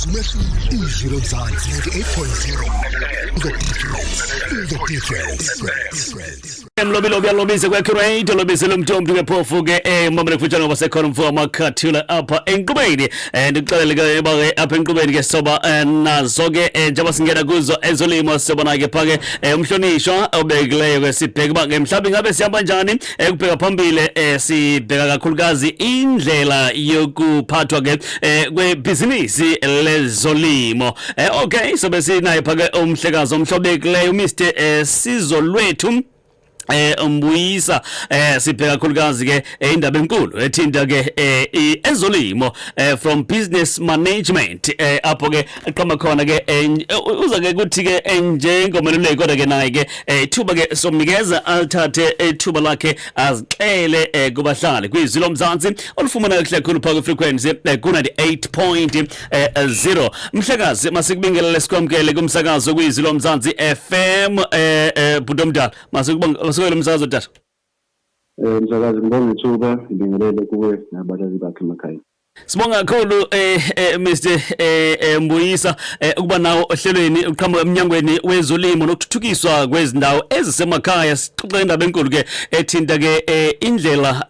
Izilo Mzansi 98.0 the details. Mlobi alobise kwa create lobise lomthombi ngephofu ke mama kufutshana ngoba sekhona mfowethu amakhathula apha enkqubeni ndikuxelele ke bae apha enkqubeni ke soba nazo ke njengoba singena kuzo ezolimo sobona ke phake umhlonishwa obekileyo ke sibheke ba mhlawumbe ngabe sihamba kanjani ukubheka phambili sibheka kakhulukazi indlela yokuphathwa ke kwebusiness lezolimo okay so bese naye phake umhlekazi omhlobekileyo Mr Sizolwethu Mbuyisa sibheka kakhulukazi ke indaba enkulu ethinta ke ezolimo from business management apho ke aqhama khona ke uza ke kuthi ke njengomeluleki kodwa ke naye ke ithuba ke somnikeza althathe ithuba lakhe azixele kubahlali kwizilo Mzansi olufumana kuhle kakhulu phaka frequency ku 98.0 mhlekazi masikubingelele sikwamkele kumsakazo kwizilo Mzansi FM Budomdala masikubonga Soyela umsakazo tata. Msakazi ngibonga ithuba ngibingelele kuwe nabalazi bakhe emakhaya. Sibonga kakhulu Mr Mbuyisa ukuba nawo ohlelweni uqhamuka eminyangweni wezolimo nokuthuthukiswa kwezindawo ezisemakhaya sixoxe indaba enkulu ke ethinta ke indlela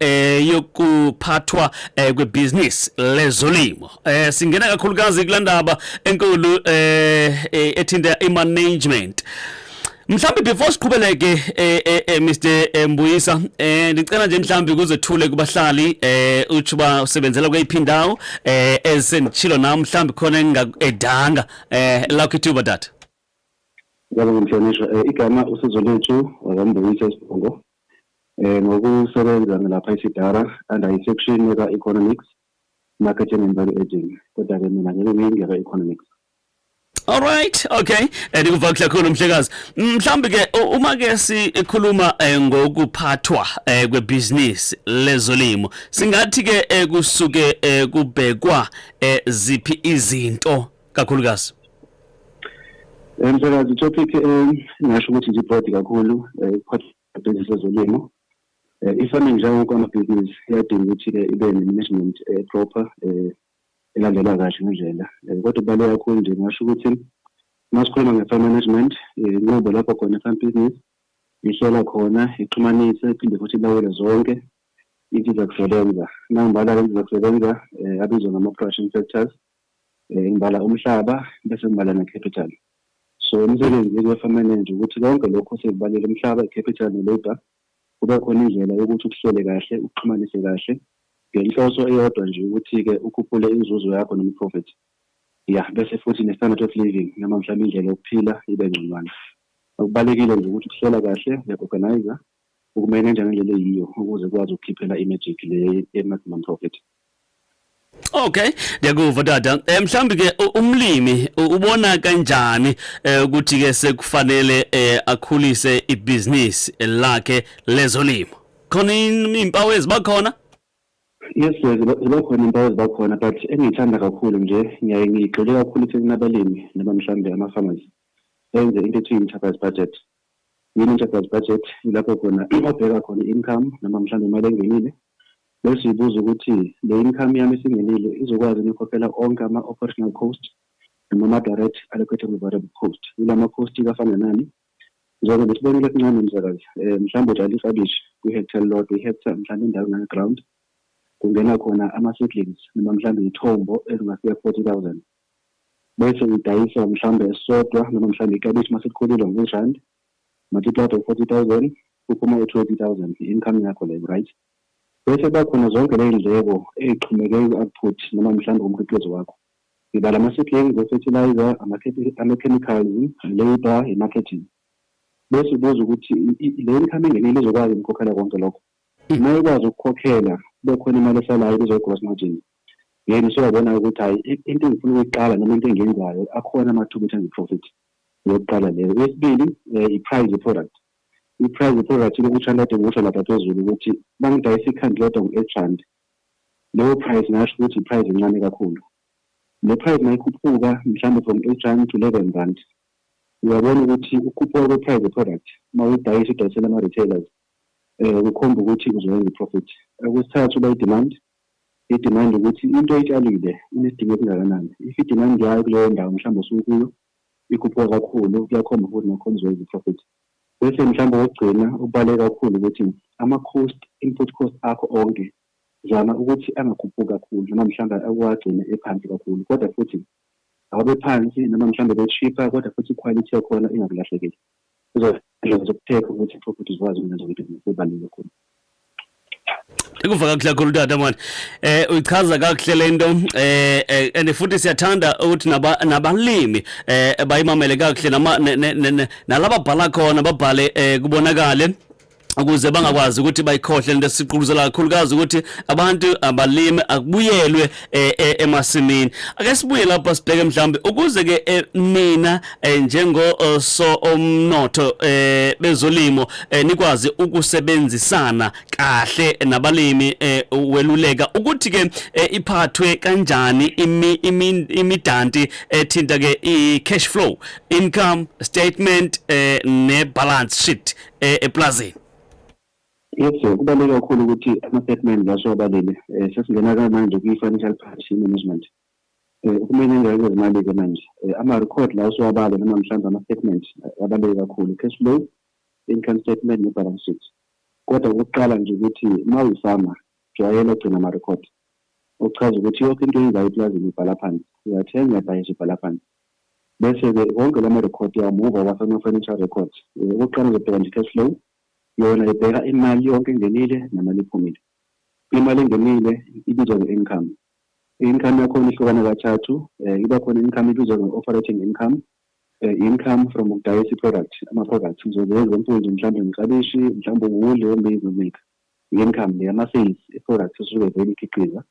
yokuphathwa kwebusiness lezolimo singena kakhulukazi kulandaba enkulu ethinta imanagement. Mhlambi before siqhubeleke Mr Mbuyisa ngicela nje mhlambi kuzethule kubahlali uthi usebenzela kweyiphi indawo esenchilo nami mhlambi khona engedanga lakho ithuba data Ngiyabonga mhlonishwa igama uSizolwethu wakambuyisa Sibongo ngokusebenza lapha eSidara under section eka economics marketing and value adding kodwa ke mina ngeke economics. All right, okay. Ndikuva kakhulu mhlekazi. Mhlambi ke uma ke sikhuluma ngokuphathwa kwebusiness lezolimo, singathi ke kusuke kubhekwa ziphi izinto kakhulukazi. Mhlekazi topic ngisho ukuthi nje broad kakhulu business lezolimo. Ifarming njengo kama business yadinga ukuthi ibe management proper elandela kahle ngendlela kodwa kubaleka kakhulu nje ngisho ukuthi masikhuluma nge-farm management ngoba lapho khona farm business ihlela khona ixhumanise iphinde futhi ilawule zonke izinto zokusebenza nangibala lezi zokusebenza abizwa ngama-production factors ngibala umhlaba bese ngibala ne-capital so umsebenzi we-farm manager ukuthi konke lokho sekubaleka umhlaba i-capital ne-labor kube khona indlela yokuthi ukuhlele kahle ukuxhumanise kahle ngenhloso eyodwa nje ukuthi ke ukhuphule inzuzo yakho noma profit bese futhi ne-standard of living noma mhlawumbe indlela yokuphila ibe ngconywana okubalekile nje ukuthi ukuhlela kahle uyaorganize ukumanager ngendlela eyiyo ukuze ukwazi ukukhiphela i-magic le maximum profit. Okay, ndiyakuva dada. Mhlambi ke umlimi ubona kanjani ukuthi ke sekufanele akhulise ibusiness lakhe lezolimo? Khona impawu ezibakhona? Yes, ziba khona impawu ezibakhona but engiyithanda kakhulu nje ngiyigxile kakhulu kunabalimi noma mhlambe ama-farmers enze into ethi enterprise budget. Enterprise budget ilapho khona obheka khona income noma mhlambe imali engenile bese ibuza ukuthi le income yami esingenile izokwazi ukukhokhela onke ama-operational cost noma ama-direct allocated variable cost. Ilama cost kafana nani njengoba besibonile kancane msakazi mhlambe utshala iklabishi kwi-hectare lot i-hectare mhlambe indawo na-ground kungena khona ama-seedlings noma mhlambe ithombo ezingafika 40,000 bese udayisa mhlambe esodwa noma mhlambe iklabishi masekukhulile ngo-rand multiplied by 40,000 kuphuma u-20,000 i-income yakho leyo right bese bakhona zonke le ndleko ezixhumeke ku-output noma mhlambe umkhiqizo wakho ibala ama-seedlings fertilizer ama-chemicals labor i-marketing bese ubuza ukuthi le income engenile izokwazi ukukhokhela konke lokho uma ikwazi ukukhokhela bekhona imali esalayo kuzoyi-gross margin yena usuyabona ukuthi hayi into engifuna ukuyiqala noma into engiyenzayo akhona amathuba ukuthi profit yokuqala leyo. Yesibili i-price ye-product i-price ye-product lokuthi ngisho lapha phezulu ukuthi bangidayisa ikhandleda ngo-8 leyo price ngasho ukuthi i-price encane kakhulu le price mayikhuphuka mhlawumbe from 8 to 11 uyabona ukuthi ukhuphuka kwe-price ye-product uma udayisela ama-retailers ukhomba ukuthi uzoyenza i-profit. Okwesithathu by demand idemand ukuthi into oyitshalile inesidingo esingakanani. If idemand yayo kuleyo ndawo mhlawumbe osukuyo ikhuphuka kakhulu kuyakhomba futhi nokhonzwe profit. Bese mhlawumbe wogcina ubaleka kakhulu ukuthi ama-cost input cost akho onke zama ukuthi angakhuphuki kakhulu noma mhlawumbe akwagcine ephansi kakhulu kodwa futhi awabe phansi noma mhlawumbe be-cheaper kodwa futhi iquality yakhona ingakulahlekeli. Zokutheka ukuthi profit izikwazi ukwenza ukuthi kubaluleke kakhulu. Ikuva kakuhle kakhulu tata mani. Uyichaza kakuhle lento and futhi siyathanda ukuthi nabalimi bayimamele kakuhle nalaba bhala khona babhale kubonakale ukuze bangakwazi ukuthi bayikhohle lento siqhubuzela kakhulukazi ukuthi abantu abalimi akubuyelwe emasimini. Ake sibuye lapha sibheke mhlambe ukuze ke mina njengo omnotho bezolimo nikwazi ukusebenzisana kahle nabalimi weluleka ukuthi ke iphathwe kanjani imidanti ethinta ke i-cash flow, income statement ne-balance sheet eplazini. Yes, kubaluleke kakhulu ukuthi ama-statement lasobalile sesingena manje kwi-financial policy management. Kumele ngeke imali-ke manje ama-record la usowabala noma mhlawumbe ama-statement abaluleke kakhulu, cash flow, income statement ne-balance sheet. Kodwa ukuqala nje ukuthi uma uyifama jwayela ugcina ama-record ukuchaza ukuthi yonke into enzayo eplazini ibhala phansi, uyathenga uyadayisa ibhala phansi. Bese-ke wonke lama-record yamuva wasama-financial records. Ukuqala uzobheka nje cash flow, yona ibheka imali yonke engenile nemali ephumile. Imali engenile ibizwa nge-income. I-income yakhona ihlukana kathathu. Iba khona income ibizwa nge-operating income, income from ukudayisa i-product, ama-products njengempunzi mhlawumbe ngiklabishi mhlawumbe uwuli ombizi nomika. I-income le ama-sales i-products esuke vele ikhiqiza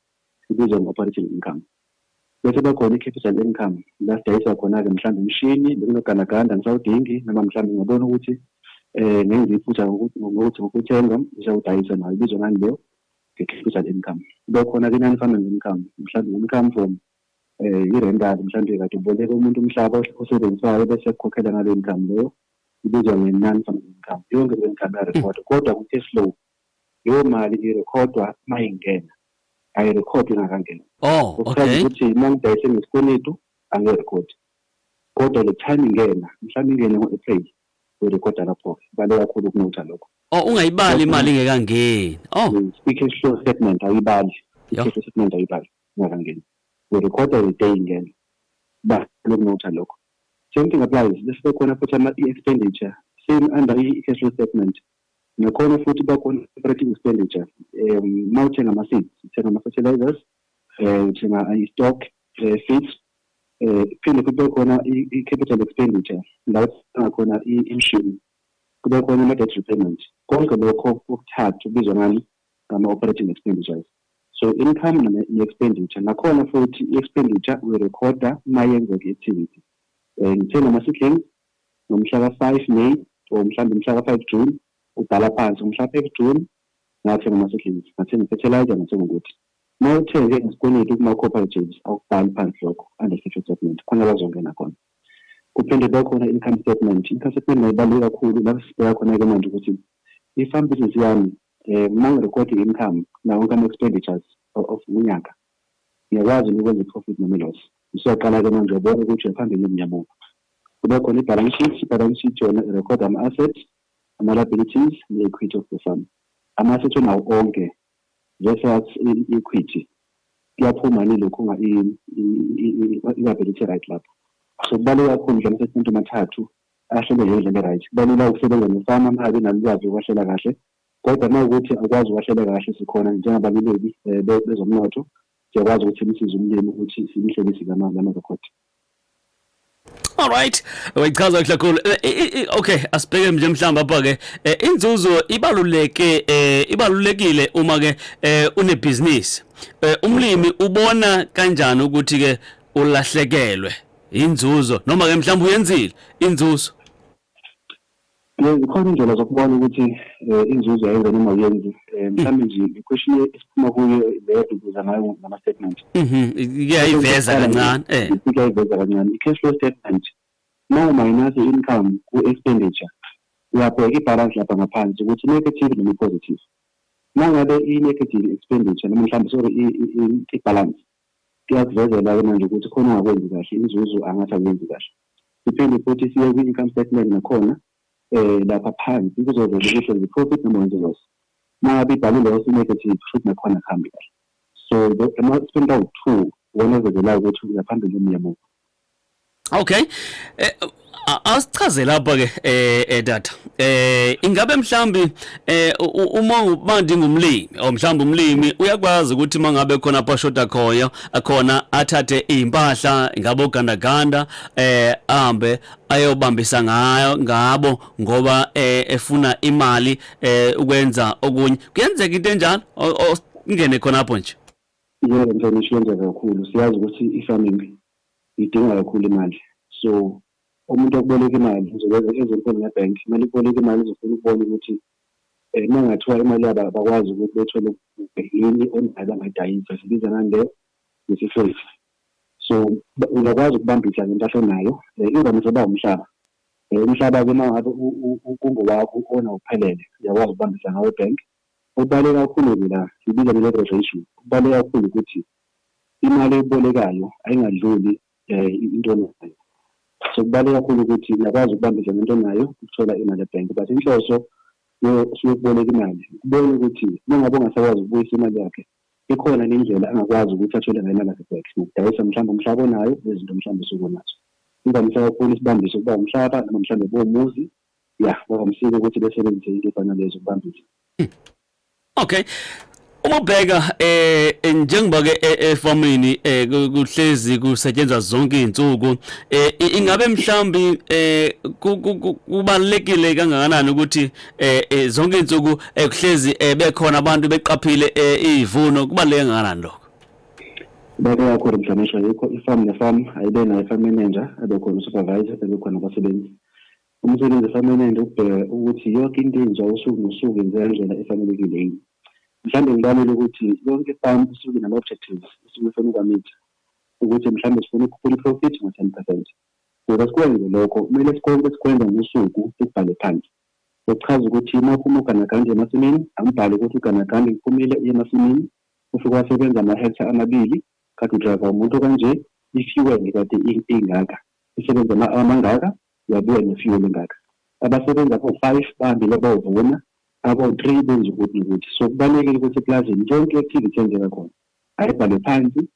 ibizwa nge-operating income. Bese bakhona i-capital income la sidayisa khona-ke mhlawumbe imishini bekunogandaganda ngisawudingi noma mhlawumbe ngibona ukuthi ngenza iphutha ngokuthi ngokuthenga ngizawudayisa nayo ibizwa ngani leyo nge-capital income. Bekhona ke non-farming income mhlawumbe income from i-rental mhlawumbe kade uboleka umuntu umhlaba osebenzisayo bese ekukhokhela ngale income leyo ibizwa nge-non-farming income. Yonke le income yarekhodwa kodwa ku-cash flow leyo mali irekhodwa uma ingena ayirekhodwa ingakangena. Okay. Ukuthi uma ngidayise ngesikweletu angirekhodi kodwa le time ingena mhlawumbe ingene ngo-April urekhoda lapho bale kakhulu ukunotha lokho. Ungayibali imali ingekangeni. I-cash flow statement ayibali. I-cash flow statement ayibali ingakangeni. Urekhoda the day ingena. Ba lokunotha lokho. Same thing applies. Bese khona futhi ama-expenditure same under i-cash flow statement. Nakhona futhi bakhona operating expenditure. Mawuthenga ama-seeds, uthenga ama-fertilizers, uthenga i-stock, feeds. Phinde kube khona i-capital expenditure la khona i-imishini, kube khona ama-debt repayment. Konke lokho ukuthathu kubizwa ngani ngama-operating expenditures. So income ne-expenditure nakhona futhi i-expenditure uyirekhoda uma yenzeka i-activity. Ngithenga ama-seedlings ngomhla ka-5 May or mhlawumbe mhla ka-5 June ubhala phansi ngomhla ka-5 June ngathenga ama-seedlings, ngathenga fertilizer, ngathenga ukuthi. Uma uthenge ngesikweletu kuma-cooperatives awukubhali phansi lokho under cash flow statement khona bazongena khona. Kuphinde bekhona income statement. Income statement nayibaluleke kakhulu la sibheka khona-ke manje ukuthi i-farm business yami uma ngirekhodi i-income na wonke ama-expenditures of unyaka ngiyakwazi ukwenza i-profit noma i-loss. Usuyaqala-ke manje ubona ukuthi uyaphambili ngiyabuka. Kube khona i-balance sheet. I-balance sheet yona irekhoda ama-assets, ama-liabilities ne-equity of the farm. Ama-assets nawo onke versus equity kuyaphuma nilokho i-ability right lapho. So kubaluleke kakhulu nje ama-statement amathathu ahlele ngendlela right. Kubalula ukusebenza nefama ngabe nalwazi ukwahlela kahle kodwa uma ukuthi akwazi ukwahlela kahle sikhona njengabaluleki bezomnotho siyakwazi ukuthi simsize umlimi ukuthi simhlelise lama-record. All right. Wayichaza kahle kakhulu. Okay, asibheke nje mhlamba apha ke inzuzo ibalulekile uma ke unebusiness. Umlimi ubona kanjani ukuthi ke ulahlekelwe inzuzo noma ke mhlamba uyenzile inzuzo? Khona indlela zokubona ukuthi inzuzo yayenza noma uyenzi. Mhlawumbe nje i-question esiphuma kuyo leyo ukuza ngayo ngama-statement. Iyayiveza kancane. Iyayiveza kancane. I-cash flow statement no minus income ku-expenditure uyabheka i-balance lapha ngaphansi ukuthi negative noma positive. mangabe i-negative expenditure noma mhlawumbe sorry i-balance kuyakuvezela manje ukuthi khona ungakwenzi kahle inzuzo angathi awenzi kahle iphinde futhi siye kwi-income statement nakhona lapha phansi kuzovela ukuthi the-profit noma loss mangabe ibhalwe loss i-negative futhi nakhona kuhambe kahle so ama-spend awu-2 wona ovezelayo ukuthi uyaphambili umnyamuva. Okay. Asichaze lapha ke data. Ingabe mhlambi uma ubandi ngumlimi o mhlambi umlimi uyakwazi ukuthi mangabe khona phashoda khoya akhona athathe impahla ingabo gandaganda ahambe ayobambisa ngabo ngoba efuna imali ukwenza okunye kuyenzeka into enjalo ingene khona lapho nje. Yebo ngisho yenza kakhulu siyazi ukuthi i-farming idinga kakhulu imali so umuntu okuboleka imali uzokwenza ezintweni ngebank imali iboleka imali uzofuna ukubona ukuthi mangathiwa imali yabo bakwazi ukuthi bethole yini onayo angayidayisa sibiza ngande isifethi so uyakwazi ukubambisa ngempahla onayo ingoma soba umhlaba umhlaba ke mangabe kungowakho ona uphelele uyakwazi ukubambisa ngawe ebank ubaleka kakhulu la sibiza nge-leverage ratio ubaleka kakhulu ukuthi imali ebolekayo ayingadluli into onayo so kubaleka kakhulu ukuthi uyakwazi ukubambisa ngento nayo ukuthola imali ebank but inhloso yokuboleka imali kubona ukuthi mangabe ungasakwazi ukubuyisa imali yakhe ikhona indlela angakwazi ukuthi athole ngayo imali yakhe back ukudayisa mhlawumbe umhlaba onayo nezinto mhlawumbe sokunazo ingamisa kakhulu isibambise ukuba umhlaba noma mhlawumbe bomuzi bakamsike ukuthi besebenzise into efana lezo ukubambisa. Okay. Uma ubheka njengoba ke efamini kuhlezi kusetshenzwa zonke izinsuku ingabe mhlambi kubalekile kangakanani ukuthi zonke izinsuku kuhlezi bekhona abantu beqaphile izivuno kubaleke kangakanani lokho? Beke yakho mhlawumbe yikho ifarm nefarm ayibe nayo farm manager abekhona supervisor abekhona abasebenzi umsebenzi farm manager ubheka ukuthi yonke into enje usuku nosuku yenza indlela efanelekile yini mhlawumbe ngibalule ukuthi yonke ifarm isuke nama-objectives isuke ufuna ukwamitha ukuthi mhlawumbe sifuna ukukhula i-profit ngo-10%. Ngoba sikwenze lokho kumele sikwenza ngosuku sikubhale phansi ukuchaza ukuthi uma uphuma uganaganda emasimini ambhale ukuthi uganaganda iphumile emasimini ufike wasebenza ama-hectare amabili kade udrayiva umuntu kanje i-fuel kade ingaka isebenza amangaka yabuya ne-fuel engaka abasebenza abo-5 bahambile bayovuna abo-3 benza ukuthi so kubalulekile ukuthi eplazini yonke i-activity yenzeka khona ayibhale phansi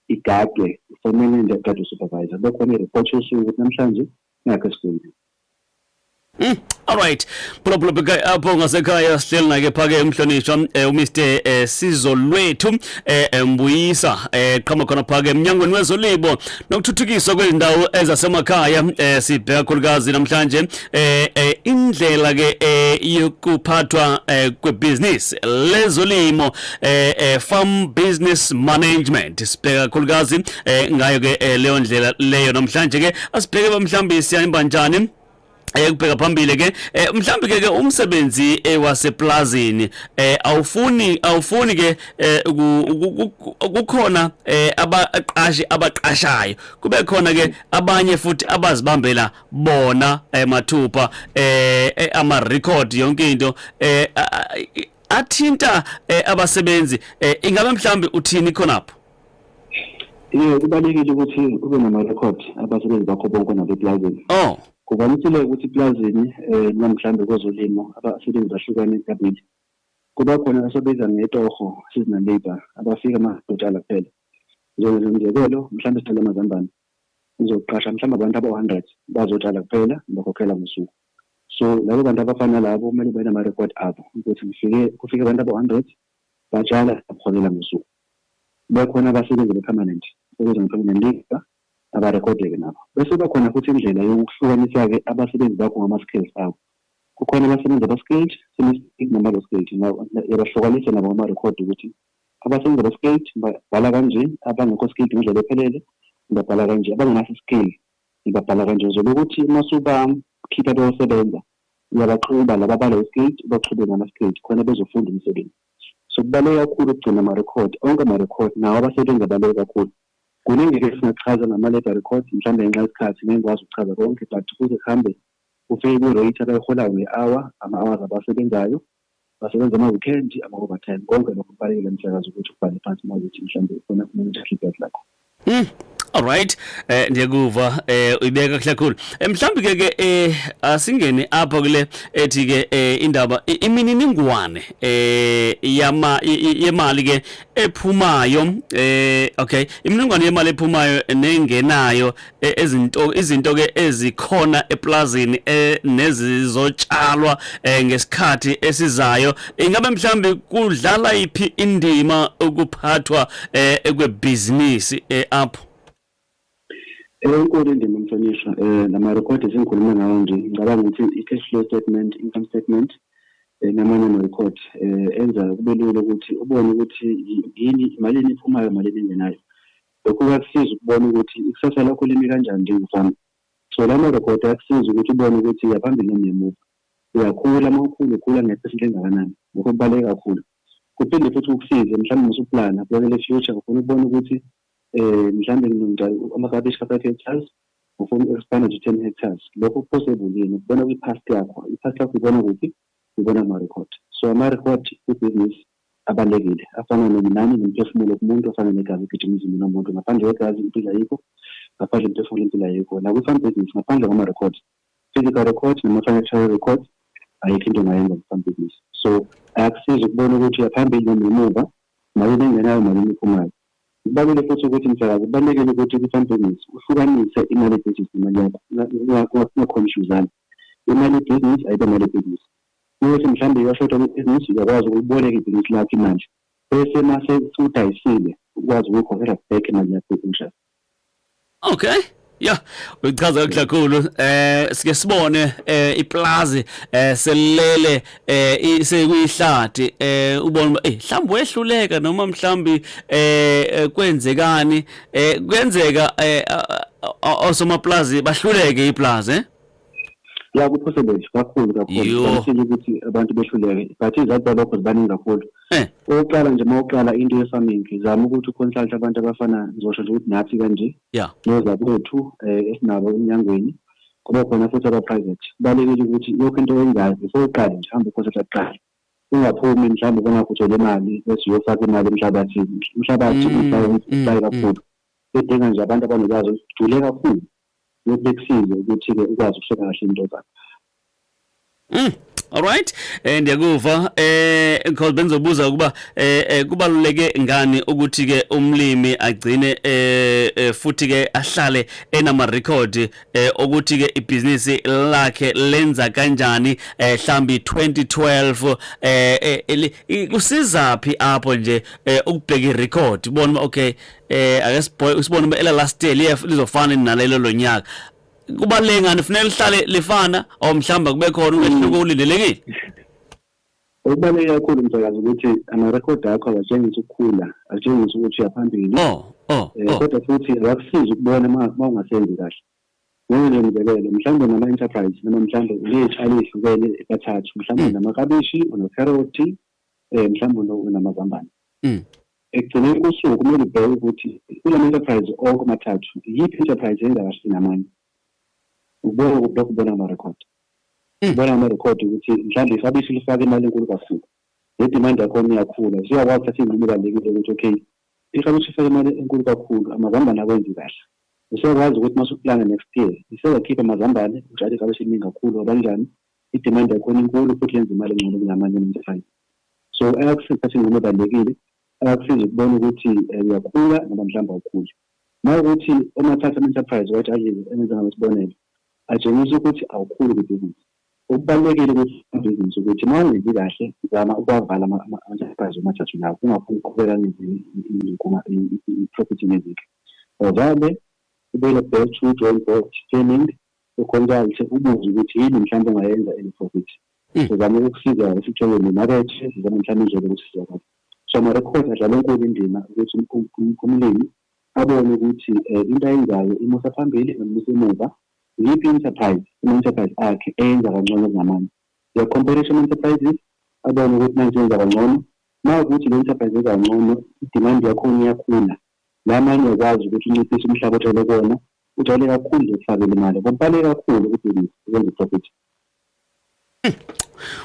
igadwe ufonele nje supervisor bekhona i-report yosuku ukuthi namhlanje ngakho sikwenzile. All right. Phulophulo apho ngasekhaya sihleli nake phake umhlonishwa uMr Sizo Lwethu Mbuyisa qhama khona phake emnyangweni wezolimo nokuthuthukiswa kwezindawo ezasemakhaya sibheka khulukazi namhlanje indlela ke yokuphathwa kwebusiness lezolimo farm business management sibheka khulukazi ngayo ke leyo ndlela leyo namhlanje ke asibheke mhlawumbe siyahamba njani ukubheka phambili ke mhlawumbe ke umsebenzi waseplazini awufuni ke ukukhona abaqashayo kube khona ke abanye futhi abazibambela bona mathupha ama record yonke into athinta abasebenzi ingabe mhlawumbe uthini khonapho? Kubalulekile ukuthi ube nama record abasebenzi bakho bonke nabeplazini. Kuvamisile ukuthi eplazini namhlanje kwezolimo abasebenzi bahlukane kabili. Kuba khona asebenza ngetoho seasonal labor abafika amadoda kuphela. Njengezindleko mhlawumbe sithatha amazambane. Uzoqasha mhlawumbe abantu aba-100 bazotshala kuphela bakhokhela ngosuku. So labo bantu abafana labo kumele babe nama record abo ukuthi kufike abantu aba-100 batshala bakhokhela ngosuku. Bekhona abasebenzi be-permanent sebenza nge-permanent labor abarekhodeke nabo bese bakhona futhi indlela yokuhlukanisa ke abasebenzi bakho ngama-skills abo kukhona abasebenzi aba-skilled noma aba-skilled yabahlukanisa nabo ngama-record ukuthi abasebenzi aba-skilled babhala kanje abangekho skilled ngendlela ephelele babhala kanje abangenaso skill babhala kanje zobe ukuthi masuba khipha beyosebenza uyabaxuba laba bale-skilled baxube ngama-skilled khona bezofunda umsebenzi. So kubaluleke kakhulu ukugcina ama-record onke ama-record nawo abasebenzi abaluleke kakhulu. Kuningi ke singachaza ngama-labor records mhlawumbe ngenxa yesikhathi ngengikwazi ukuchaza konke but kuze kuhambe ufike ku-rate abayiholayo nge-hour ama-hours abasebenzayo basebenza ama-weekend, ama-overtime, konke lokho kubalulekile mhlakazi ukuthi ubhale phansi uma ukuthi mhlawumbe khona umuntu feedback lakho. Alright, ndiyakuva uyibeka kahle kakhulu. Mhlawumbe ke asingene apha kule ethi ke indaba imininingwane yemali ke ephumayo, okay, imininingwane yemali ephumayo nengenayo, izinto ke ezikhona eplazini nezizotshalwa ngesikhathi esizayo. Ingabe mhlawumbe kudlala iphi indima ukuphathwa kwebhizinisi apho? Enkulu indima mhlonishwa nama-record esingikhuluma ngawo nje ngicabanga ukuthi i-cash flow statement, income statement namanye ama-record enza kube lula ukuthi ubone ukuthi yini imalini iphumayo, imalini engenayo. Lokhu kuyakusiza ukubona ukuthi ikusasa lakho limi kanjani njengomfama. So la ma-record ayakusiza ukuthi ubone ukuthi uyaphambili noma uyamuva, uyakhula uma ukhula nge-percent engakanani. Lokho kubaluleke kakhulu. Kuphinde futhi ukusize mhlawumbe usuplana kubonele future, ufuna ukubona ukuthi mhlawumbe amakabishi ka-5 hectares ufuna uku-expand to 10 hectares. Lokho possible yini ukubona kwi-past yakho. I-past yakho ubona kuphi? Ubona ama-record. So ama-record kwi-business abalulekile, afana nominani nomphefumulo kumuntu, afana negazi egijima emzimbeni womuntu. Ngaphandle kwegazi impilo ayikho, ngaphandle nomphefumulo impilo ayikho. Nakwi-farm business ngaphandle kwama-record, physical record nama-financial record, ayikho into ongayenza ku-farm business. So ayakusiza ukubona ukuthi uyaphambili noma emuva, malini engenayo, malini iphumayo. Kubalulekile futhi ukuthi mhlakazi, kubalulekile ukuthi kwi-farm business uhlukanise imali ye-business nemali yakho, ungakhonfyuzani. Imali ye-business ayibe imali ye-business. Ukuthi mhlawumbe uyashota kwi-business, uyakwazi ukuboleka ibhizinisi lakho imali, bese mase usudayisile ukwazi ukuyikhokhela back imali yakho ye-interest. Okay, yeah, uyichaza kakhulu. Sike sibone iplazi selele sekuyihlathi, ubona mhlawumbe wehluleka noma mhlawumbe kwenzekani, kwenzeka osomaplazi bahluleke iplazi La ku-possible kakhulu kakhulu ukuthi abantu behluleke, but izathu zalokho zibaningi kakhulu. Oqala nje uma uqala into ye-farming, zama ukuthi uconsulte abantu abafana, ngizosho nje ukuthi nathi kanje, nozakwethu esinabo enyangweni, kuba khona futhi aba-private. Kubalulekile ukuthi yonke into oyenzayo before uqale nje hambe uconsulte kuqala, ungaphumi mhlawumbe bengakhuthele imali bese uyofaka imali emhlabathini. Umhlabathi uhlayi kakhulu, edinga nje abantu abanolwazi olujule kakhulu yokusiza ukuthi-ke ukwazi ukuhlela kahle into zakho. Alright, ndiyakuva because benzobuza ukuba kubaluleke ngani ukuthi ke umlimi agcine futhi ke ahlale enama record ukuthi ke ibhizinisi lakhe lenza kanjani mhlambi 2012 kusizaphi apho nje ukubheka irecord ubona okay ake sibone ela last year lizofana nalelo lonyaka. Kubaluleke ngani kufanele lihlale lifana or mhlamba kube khona umehluko ulindelekile? Okubaluleke kakhulu mfakazi ukuthi ama-record akho awatshengisi ukukhula, atshengisa ukuthi uyaphambili. Kodwa futhi akusiza ukubona uma ungasenzi kahle. Ngenye imizekelo, mhlawumbe nama-enterprise noma mhlawumbe uley'tshalo ey'hlukene ebathathu, mhlawumbe unamaklabishi, unokherothi, mhlawumbe unamazambane. Ekugcineni kosuku kumele ubheke ukuthi kulama-enterprise onke amathathu, yiphi enterprise yenza kahle namanye. Ubona lokho ubona ama-record. Ubona ama-record ukuthi mhlawumbe iklabishi lifake imali enkulu kakhulu, nedimandi yakhona iyakhula. Usuyakwazi ukuthatha iy'nqumo ebalulekile ukuthi okay, iklabishi lifake imali enkulu kakhulu, amazambane akwenzi kahle. Usuyakwazi ukuthi uma usuplana next year usezakhipha amazambane, utshale iklabishi eliningi kakhulu, ngoba kanjani idimandi yakhona inkulu futhi yenza imali encane kunamanye ama-enterprise. So ayakusiza ukuthatha iy'nqumo ebalulekile, ayakusiza ukubona ukuthi uyakhula noma mhlawumbe awukhuli. Uma ukuthi omathatha ama-enterprise watshalile enza ngamesibonelo, atshengisa ukuthi awukhuli kwibhizinisi. Okubalulekile ukuthi ibhizinisi ukuthi uma ungenzi kahle zama ukwavala ama-enterprise omathathu lawo, ungafuni ukuqhubeka i-profit ngezikho. Ovale ubele back to drawing board training, uconsulte ubuze ukuthi yini mhlawumbe ongayenza profit. Zama ukusiza esitholweni nemakethe, zama mhlawumbe indlela yokusiza kahle. So ama-record adlala enkulu indima ukuthi umlimi abone ukuthi into ayenzayo imusa phambili nomusa emuva. Yiphi enterprise akhe eyenza kangcono kunamanye. Uya-comparison enterprises, abone ukuthi nansi yenza kangcono. Uma ukuthi le enterprise yenza kangcono, idimandi yakhona iyakhula. La manye uyakwazi ukuthi unciphise umhlaba otshale kuwona, utshale kakhulu ukufakela imali. Kubaluleke kakhulu ukuthi ukwenze profit.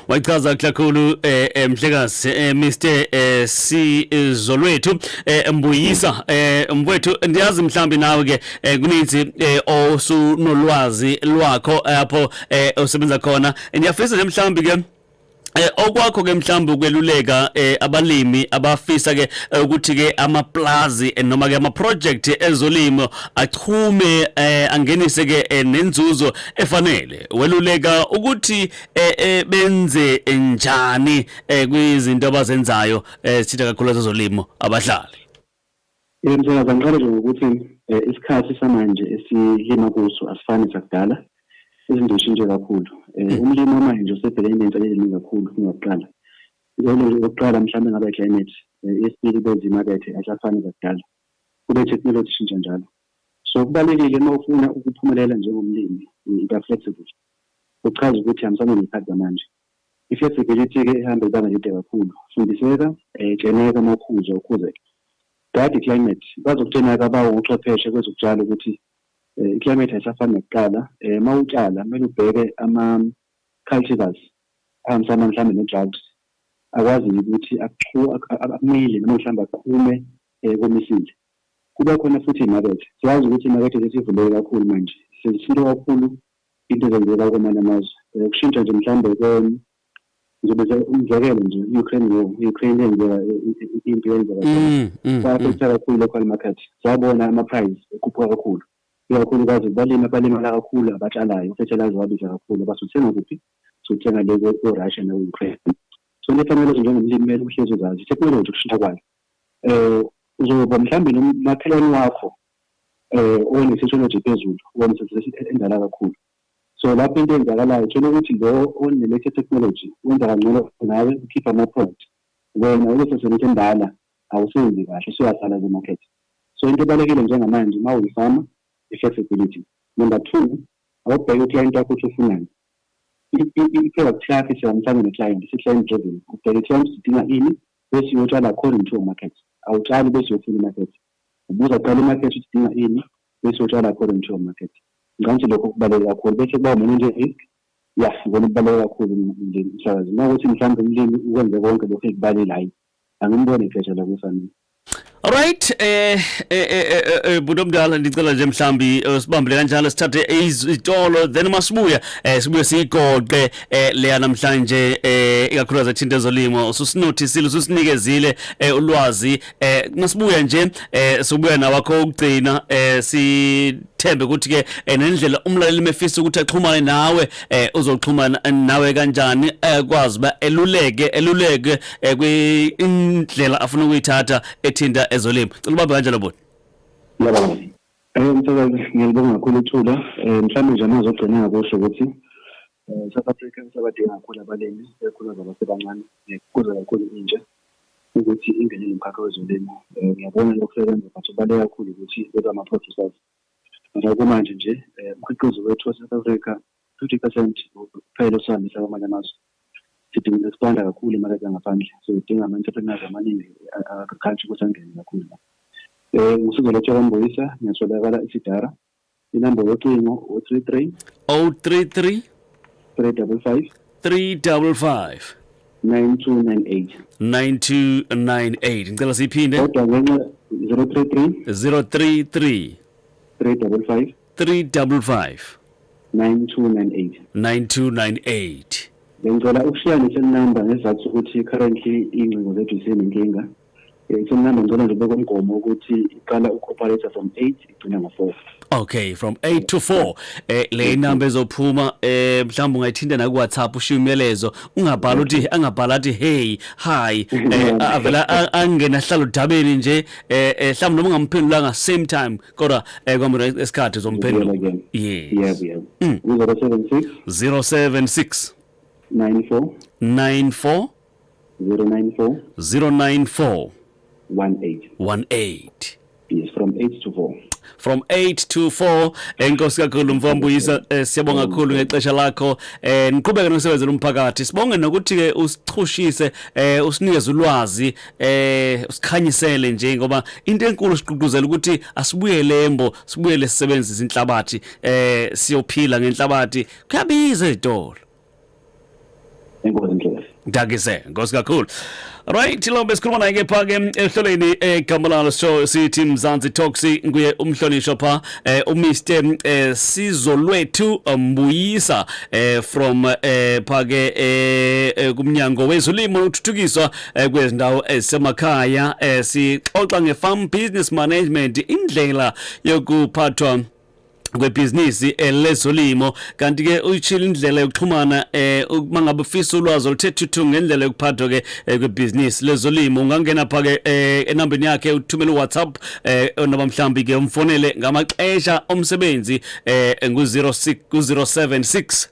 wachaza kakhulu Mhlekazi Mr Sizolwethu Mbuyisa mfowethu ndiyazi mhlambi nawe ke kuninzi osunolwazi lwakho lapho osebenza khona ngiyafisa nje mhlambi ke okwakho ke mhlawumbe ukweluleka abalimi abafisa ke ukuthi ke amaplazi noma ke ama project ezolimo achume angenise ke nenzuzo efanele weluleka ukuthi benze njani kwizinto abazenzayo sitha kakhulu ezolimo abahlali Msebenzi ngiqale nje ukuthi isikhathi samanje esilima kuso asifani sakudala izinto zishintshe kakhulu umlimi manje usebhekene nenselelo kakhulu ngokuqala ngokuqala mhlawumbe ngabe climate isibili bezimakethe asafani kakudala kube technology ishintsha njalo so kubalekile uma ufuna ukuphumelela njengomlimi iba flexible uchaza ukuthi amsana nesikhathi manje iflexibility ke ihamba ibanga lide kakhulu fundiseka tsheneka mawukhuza ukhuze that climate bazokutshena kabawo ubuchwepheshe kwezokutshala ukuthi climate ayisafani nokuqala mawutshala kumele ubheke ama cultivars ahambisana mhlawumbe ne-drought akwazi ukuthi akumile noma mhlawumbe aqhume komisile kuba khona futhi imakethe siyazi ukuthi imakethe lesivuleke kakhulu manje sesisilo kakhulu into ezenzeka kwamanye amazwe kushintsha nje mhlawumbe ngizobe umzekelo nje Ukraine yenzeka impi yenzeka kwafetha kakhulu local market sabona ama-price ekhuphuka kakhulu ikakhulukazi balima la kakhulu abatshalayo fertilizer wabiza kakhulu basuthenga kuphi suthenga le ko-Russia ne-Ukraine so lefanele njengomlimi kumele uhlezi uzazi technology kushintsha kwayo uzoba mhlawumbe nomakhelwane wakho one-technology phezulu one-technology endala kakhulu so lapho into enzakalayo uthola ukuthi lo one-latest technology wenza kangcono nawe ukhipha ama-product wena ulesesento endala awusenzi kahle usuyasala kwi-market so into ebalekile njengamanje uma uyifama i-flexibility. Number 2, awubheke uclient wakho ukuthi ufunani. I-product yakho isihambisana ne-client, isi-client driven. Ubheke i-client sidinga ini, bese uyotshala according to market. Awutshali bese uyofuna i-market. Ubuza kuqala i-market sidinga ini, bese uyotshala according to market. Nganje lokho kubaluleke kakhulu. Bese kuba umanage risk. Ya, ngone kubaluleke kakhulu umsakazi. Uma ukuthi mhlawumbe umlimi ukwenze konke lokho ekubalelayo, angimbone ixesha lokufanele. Alright budomdala ndicela nje mhlambi sibambele kanjalo sithathe izitolo then masibuya sibuye sigoqe leya namhlanje ikakhulukazi ethinta ezolimo ususinothisile ususinikezile ulwazi masibuya nje sibuya nawakho ukugcina sithembe ukuthi ke nendlela umlaleli mefisa ukuthi axhumane nawe uzoxhumana nawe kanjani kwazi ba eluleke kwindlela afuna ukuyithatha ethinta ezolimo cela ubambe kanjalo bona yebo msebenzi ngiyabonga kakhulu ithuba mhlawumbe nje amazogcina ngakusho ukuthi South Africa sabadinga kakhulu abalimi ekukhuluza abasebancane kuza kakhulu intsha ukuthi ingenele umkhakha wezolimo ngiyabona lokusebenza but ubaleka kakhulu ukuthi beba ama-producers ngoba manje nje umkhiqizo wethu South Africa 50% kuphela osihambisa kwamanye amazwe sidinga expanda kakhulu imakethe yangaphandle so idinga ama-entrepreneurs amaningi agriculture ukuthi angene kakhulu ngisuzoletha kwambuyisa ngiyatholakala isidara inamba yocingo 033 355 9298 ngicela siphinde kodwa ngenxa 033 355 9298 ngicela ukushiya ngesenamba ngesizathu ukuthi currently ingcingo zethu zisenenkinga isenamba ngicela nje beka umgomo ukuthi iqala ucooperate from 8 igcina ngo4 okay from 8 to 4 le number ezophuma mhlawumbe ungayithinta na ku WhatsApp ushiya umyalezo ungabhala uthi angabhala athi hey hi avela angena hlalo dabeni nje mhlawumbe noma ungamphendulanga same time kodwa kwamanje esikhathi zomphendula yes yebo 076 94 094 18 yes from 8 to 4 from 8 to 4 enkosi kakhulu mfowambuyisa siyabonga kakhulu ngexesha lakho niqhubeke nokusebenzela umphakathi sibonge nokuthi ke usichushise usinikeze ulwazi usikhanyisele nje ngoba into enkulu siqhuquzela ukuthi asibuyele embo sibuyele sisebenzise inhlabathi siyophila ngenhlabathi kuyabiza ezitolo Enkosi Mdletshe. Ngakise Nkosi kakhulu. Right, lo besikhuluma naye ke pha ke ehlelweni egama lalo show sithi Mzansi Talks nguye umhlonishwa pha uMr Sizolwethu Mbuyisa from pha ke kumnyango wezolimo uthuthukiswa kwezindawo ezisemakhaya sixoxa ngefarm business management indlela yokuphathwa kwebhizinisi lezolimo kanti ke uyitshila indlela yokuxhumana mangabe ufisa ulwazi oluthe thuthu ngendlela yokuphathwa ke kwebhizinisi lezolimo ungangena pha ke enambeni yakhe uthumela uWhatsApp noma mhlambi ke umfonele ngamaxesha omsebenzi ngu076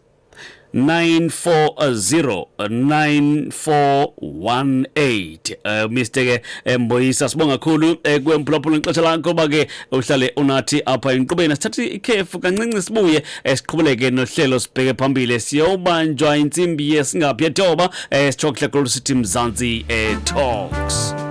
9409418 Mr ke Mbuyisa sibonga kakhulu kwemphulaphula ixesha lakho bake uhlale unathi apha enqubeni sithathe ikhefu kancinci sibuye siqhubeleke nohlelo sibheke phambili siyobanjwa insimbi yesingaphi yetoba sichohle sithi Mzansi Talks.